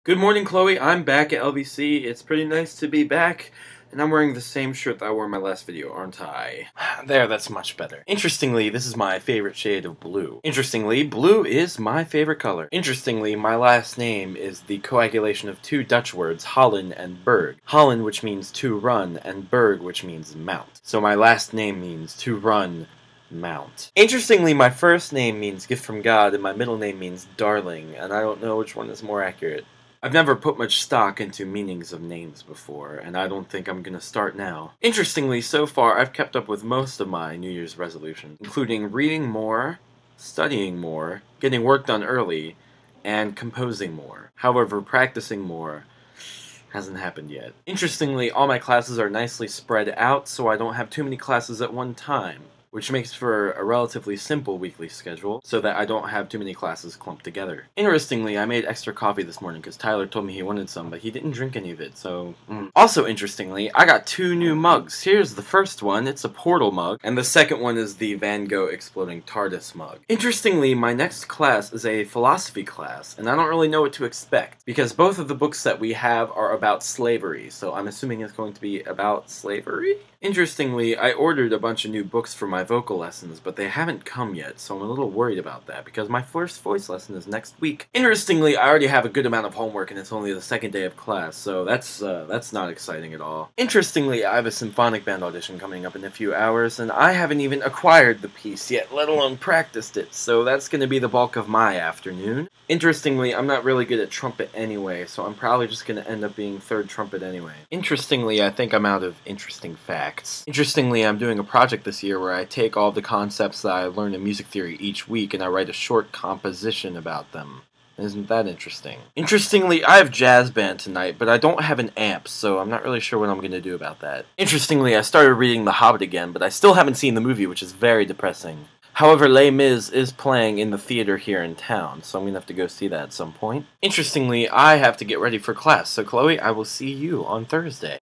Good morning, Chloe. I'm back at LBC. It's pretty nice to be back, and I'm wearing the same shirt that I wore in my last video, aren't I? There, that's much better. Interestingly, this is my favorite shade of blue. Interestingly, blue is my favorite color. Interestingly, my last name is the coagulation of two Dutch words, Holland and Berg. Holland, which means to run, and Berg, which means mount. So my last name means to run, mount. Interestingly, my first name means gift from God, and my middle name means darling, and I don't know which one is more accurate. I've never put much stock into meanings of names before, and I don't think I'm gonna start now. Interestingly, so far I've kept up with most of my New Year's resolutions, including reading more, studying more, getting work done early, and composing more. However, practicing more hasn't happened yet. Interestingly, all my classes are nicely spread out, so I don't have too many classes at one time, which makes for a relatively simple weekly schedule, so that I don't have too many classes clumped together. Interestingly, I made extra coffee this morning because Tyler told me he wanted some, but he didn't drink any of it, so... Also interestingly, I got two new mugs. Here's the first one, it's a Portal mug, and the second one is the Van Gogh Exploding TARDIS mug. Interestingly, my next class is a philosophy class, and I don't really know what to expect, because both of the books that we have are about slavery, so I'm assuming it's going to be about slavery? Interestingly, I ordered a bunch of new books for my vocal lessons, but they haven't come yet, so I'm a little worried about that, because my first voice lesson is next week. Interestingly, I already have a good amount of homework, and it's only the second day of class, so that's not exciting at all. Interestingly, I have a symphonic band audition coming up in a few hours, and I haven't even acquired the piece yet, let alone practiced it, so that's gonna be the bulk of my afternoon. Interestingly, I'm not really good at trumpet anyway, so I'm probably just gonna end up being third trumpet anyway. Interestingly, I think I'm out of interesting facts. Interestingly, I'm doing a project this year where I take all the concepts that I learned in music theory each week and I write a short composition about them. Isn't that interesting? Interestingly, I have jazz band tonight, but I don't have an amp, so I'm not really sure what I'm going to do about that. Interestingly, I started reading The Hobbit again, but I still haven't seen the movie, which is very depressing. However, Les Mis is playing in the theater here in town, so I'm going to have to go see that at some point. Interestingly, I have to get ready for class, so Chloe, I will see you on Thursday.